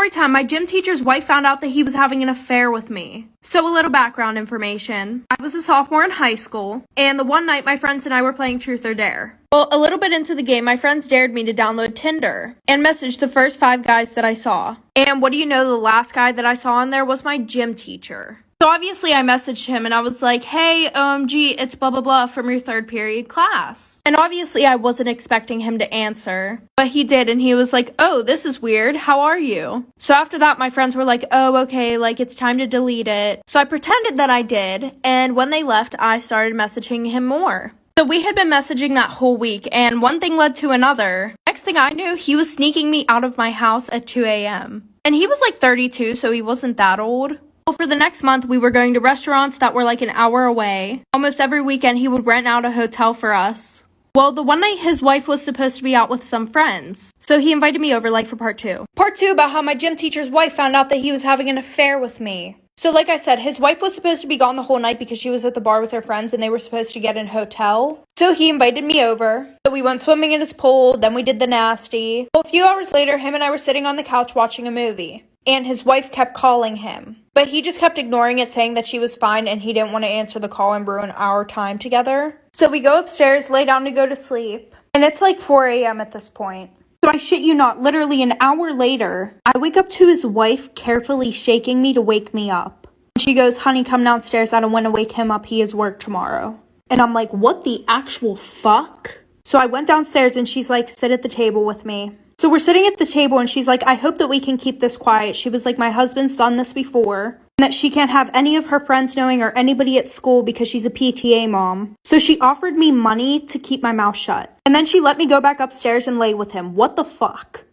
Story time, my gym teacher's wife found out that he was having an affair with me. So a little background information. I was a sophomore in high school, and the one night my friends and I were playing Truth or Dare. Well, a little bit into the game, my friends dared me to download Tinder and message the first 5 guys that I saw. And what do you know, the last guy that I saw on there was my gym teacher. So obviously I messaged him and I was like, hey, OMG, it's blah blah blah from your 3rd period class. And obviously I wasn't expecting him to answer, but he did, and he was like, oh, this is weird, how are you? So after that, my friends were like, oh, okay, like it's time to delete it. So I pretended that I did, and when they left, I started messaging him more. So we had been messaging that whole week, and one thing led to another. Next thing I knew, he was sneaking me out of my house at 2 a.m. And he was like 32, so he wasn't that old. Well, for the next month, we were going to restaurants that were like an hour away. Almost every weekend, he would rent out a hotel for us. Well, the one night his wife was supposed to be out with some friends, so he invited me over like for part 2. Part 2 about how my gym teacher's wife found out that he was having an affair with me. So like I said, his wife was supposed to be gone the whole night because she was at the bar with her friends and they were supposed to get in a hotel. So he invited me over. So we went swimming in his pool, then we did the nasty. Well, a few hours later, him and I were sitting on the couch watching a movie. And his wife kept calling him. But he just kept ignoring it, saying that she was fine and he didn't want to answer the call and ruin our time together. So we go upstairs, lay down to go to sleep. And it's like 4 a.m. at this point. So I shit you not, literally an hour later, I wake up to his wife carefully shaking me to wake me up. She goes, honey, come downstairs. I don't want to wake him up. He has work tomorrow. And I'm like, what the actual fuck? So I went downstairs and she's like, sit at the table with me. So we're sitting at the table and she's like, I hope that we can keep this quiet. She was like, my husband's done this before. And that she can't have any of her friends knowing or anybody at school because she's a PTA mom. So she offered me money to keep my mouth shut. And then she let me go back upstairs and lay with him. What the fuck?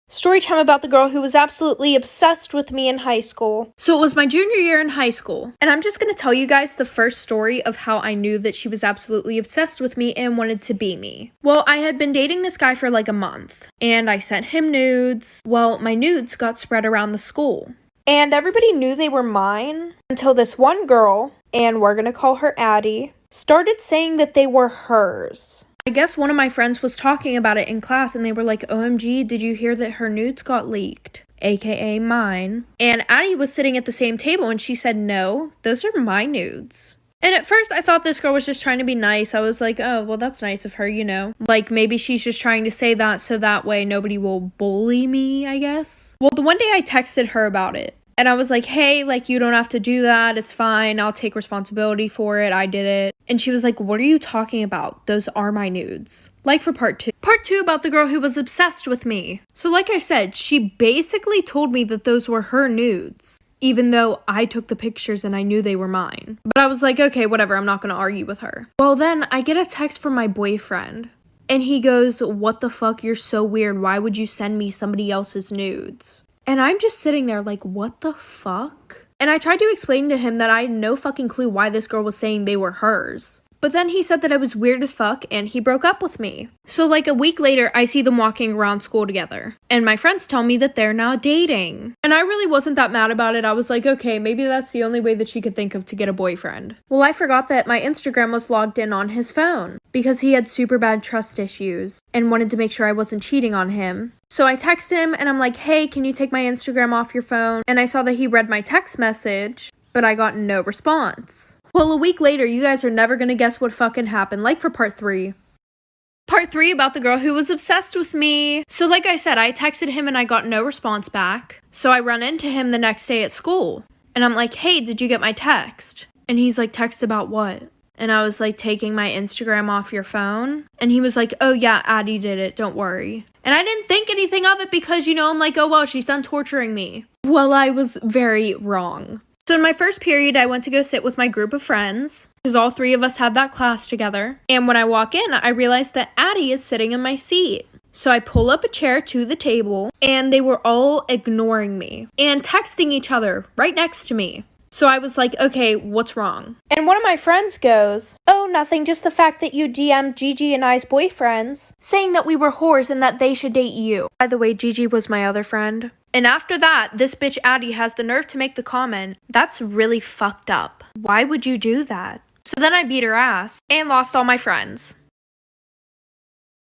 Story time about the girl who was absolutely obsessed with me in high school. So it was my junior year in high school. And I'm just going to tell you guys the first story of how I knew that she was absolutely obsessed with me and wanted to be me. Well, I had been dating this guy for like a month. And I sent him nudes. Well, my nudes got spread around the school. And everybody knew they were mine until this one girl, and we're going to call her Addie, started saying that they were hers. I guess one of my friends was talking about it in class and they were like, OMG, did you hear that her nudes got leaked? AKA mine. And Addie was sitting at the same table and she said, no, those are my nudes. And at first I thought this girl was just trying to be nice. I was like, oh, well, that's nice of her, you know. Like maybe she's just trying to say that so that way nobody will bully me, I guess. Well, the one day I texted her about it. And I was like, hey, like, you don't have to do that. It's fine. I'll take responsibility for it. I did it. And she was like, what are you talking about? Those are my nudes. Like for part 2. Part 2 about the girl who was obsessed with me. So like I said, she basically told me that those were her nudes, even though I took the pictures and I knew they were mine. But I was like, okay, whatever. I'm not going to argue with her. Well, then I get a text from my boyfriend. And he goes, what the fuck? You're so weird. Why would you send me somebody else's nudes? And I'm just sitting there like, what the fuck? And I tried to explain to him that I had no fucking clue why this girl was saying they were hers. But then he said that I was weird as fuck and he broke up with me. So like a week later, I see them walking around school together. And my friends tell me that they're now dating. And I really wasn't that mad about it. I was like, okay, maybe that's the only way that she could think of to get a boyfriend. Well, I forgot that my Instagram was logged in on his phone because he had super bad trust issues and wanted to make sure I wasn't cheating on him. So I text him and I'm like, hey, can you take my Instagram off your phone? And I saw that he read my text message, but I got no response. Well, a week later, you guys are never gonna guess what fucking happened, like for part 3. Part 3 about the girl who was obsessed with me. So like I said, I texted him and I got no response back. So I run into him the next day at school. And I'm like, hey, did you get my text? And he's like, text about what? And I was like, taking my Instagram off your phone? And he was like, oh yeah, Addie did it, don't worry. And I didn't think anything of it because, you know, I'm like, oh well, she's done torturing me. Well, I was very wrong. So in my first period, I went to go sit with my group of friends, because all 3 of us had that class together. And when I walk in, I realize that Addie is sitting in my seat. So I pull up a chair to the table, and they were all ignoring me and texting each other right next to me. So I was like, okay, what's wrong? And one of my friends goes, oh, nothing, just the fact that you DM'd Gigi and I's boyfriends, saying that we were whores and that they should date you. By the way, Gigi was my other friend. And after that, this bitch Addie has the nerve to make the comment, that's really fucked up. Why would you do that? So then I beat her ass and lost all my friends.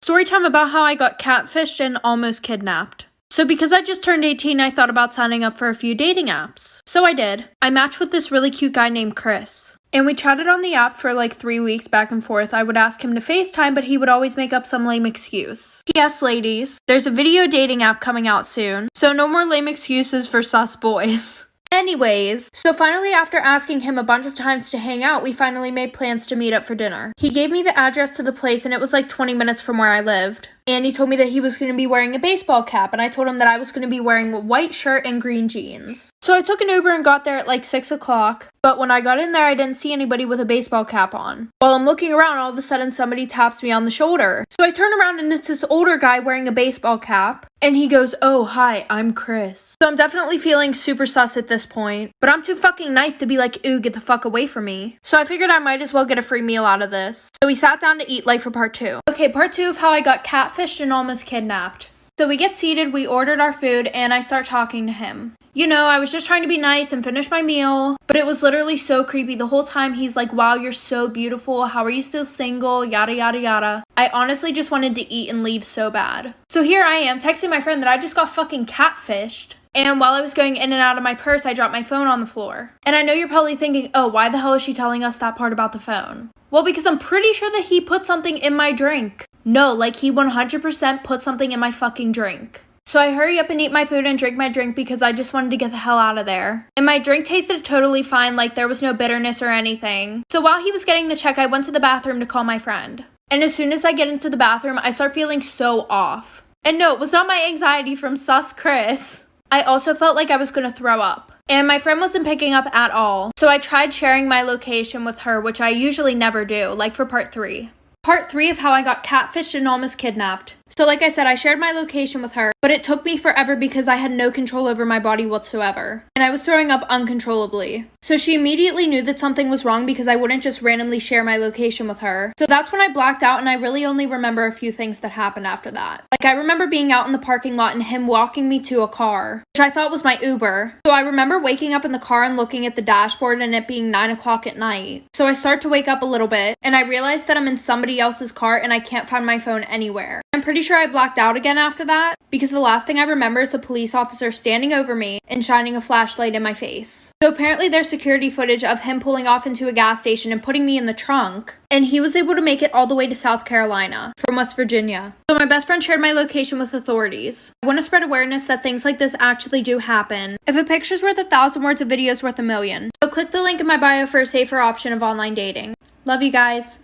Story time about how I got catfished and almost kidnapped. So because I just turned 18, I thought about signing up for a few dating apps. So I did. I matched with this really cute guy named Chris. And we chatted on the app for like 3 weeks back and forth. I would ask him to FaceTime, but he would always make up some lame excuse. P.S. ladies, there's a video dating app coming out soon, so no more lame excuses for sus boys. Anyways, so finally after asking him a bunch of times to hang out, we finally made plans to meet up for dinner. He gave me the address to the place and it was like 20 minutes from where I lived. And he told me that he was going to be wearing a baseball cap, and I told him that I was going to be wearing a white shirt and green jeans. So I took an Uber and got there at like 6 o'clock, but when I got in there, I didn't see anybody with a baseball cap on. While I'm looking around, all of a sudden somebody taps me on the shoulder. So I turn around and it's this older guy wearing a baseball cap, and he goes, "Oh, hi, I'm Chris." So I'm definitely feeling super sus at this point, but I'm too fucking nice to be like, "Ooh, get the fuck away from me." So I figured I might as well get a free meal out of this. So we sat down to eat like for part 2. Okay, part 2 of how I got catfished and almost kidnapped. So we get seated, we ordered our food, and I start talking to him. You know, I was just trying to be nice and finish my meal, but it was literally so creepy. The whole time he's like, "Wow, you're so beautiful. How are you still single? Yada, yada, yada." I honestly just wanted to eat and leave so bad. So here I am texting my friend that I just got fucking catfished. And while I was going in and out of my purse, I dropped my phone on the floor. And I know you're probably thinking, "Oh, why the hell is she telling us that part about the phone?" Well, because I'm pretty sure that he put something in my drink. No, like he 100% put something in my fucking drink. So I hurry up and eat my food and drink my drink because I just wanted to get the hell out of there. And my drink tasted totally fine, like there was no bitterness or anything. So while he was getting the check, I went to the bathroom to call my friend. And as soon as I get into the bathroom, I start feeling so off. And no, it was not my anxiety from sus Chris. I also felt like I was gonna throw up. And my friend wasn't picking up at all. So I tried sharing my location with her, which I usually never do, like for part 3. Part 3 of how I got catfished and almost kidnapped. So like I said, I shared my location with her, but it took me forever because I had no control over my body whatsoever. And I was throwing up uncontrollably. So she immediately knew that something was wrong because I wouldn't just randomly share my location with her. So that's when I blacked out, and I really only remember a few things that happened after that. Like I remember being out in the parking lot and him walking me to a car, which I thought was my Uber. So I remember waking up in the car and looking at the dashboard and it being 9 o'clock at night. So I start to wake up a little bit and I realize that I'm in somebody else's car and I can't find my phone anywhere. I'm pretty sure I blacked out again after that because the last thing I remember is a police officer standing over me and shining a flashlight in my face. So apparently there's security footage of him pulling off into a gas station and putting me in the trunk, and he was able to make it all the way to South Carolina from West Virginia. So my best friend shared my location with authorities. I want to spread awareness that things like this actually do happen. If a picture's worth 1,000 words, a video's worth 1,000,000. So click the link in my bio for a safer option of online dating. Love you guys.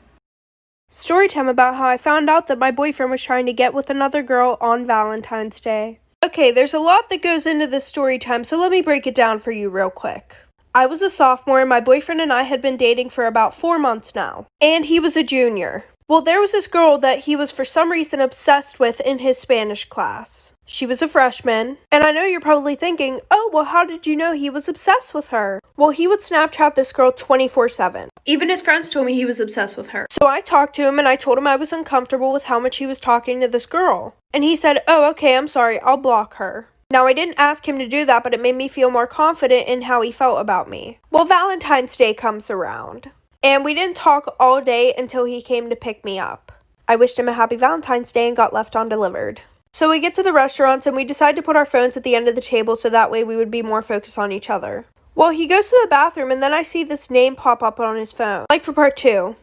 Story time about how I found out that my boyfriend was trying to get with another girl on Valentine's Day. Okay, there's a lot that goes into this story time, so let me break it down for you real quick. I was a sophomore and my boyfriend and I had been dating for about 4 months now. And he was a junior. Well, there was this girl that he was for some reason obsessed with in his Spanish class. She was a freshman, and I know you're probably thinking, "Oh, well, how did you know he was obsessed with her?" Well, he would Snapchat this girl 24/7. Even his friends told me he was obsessed with her. So I talked to him and I told him I was uncomfortable with how much he was talking to this girl. And he said, "Oh, okay, I'm sorry, I'll block her." Now, I didn't ask him to do that, but it made me feel more confident in how he felt about me. Well, Valentine's Day comes around, and we didn't talk all day until he came to pick me up. I wished him a happy Valentine's Day and got left undelivered. So we get to the restaurants and we decide to put our phones at the end of the table so that way we would be more focused on each other. Well, he goes to the bathroom and then I see this name pop up on his phone, like for part 2.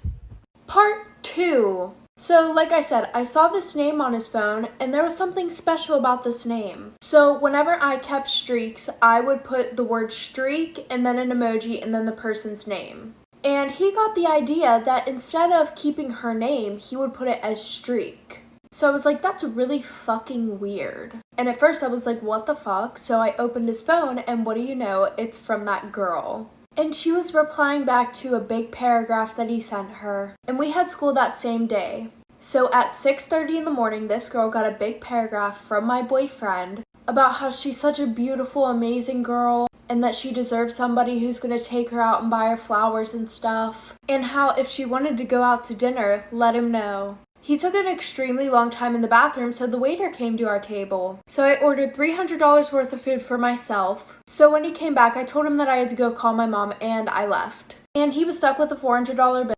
Part 2. So, like I said, I saw this name on his phone, and there was something special about this name. So, whenever I kept streaks, I would put the word streak, and then an emoji, and then the person's name. And he got the idea that instead of keeping her name, he would put it as streak. So I was like, that's really fucking weird. And at first I was like, what the fuck? So I opened his phone, and what do you know? It's from that girl. And she was replying back to a big paragraph that he sent her. And we had school that same day. So at 6:30 in the morning, this girl got a big paragraph from my boyfriend about how she's such a beautiful, amazing girl, and that she deserves somebody who's gonna take her out and buy her flowers and stuff. And how if she wanted to go out to dinner, let him know. He took an extremely long time in the bathroom, so the waiter came to our table. So I ordered $300 worth of food for myself. So when he came back, I told him that I had to go call my mom, and I left. And he was stuck with a $400 bill.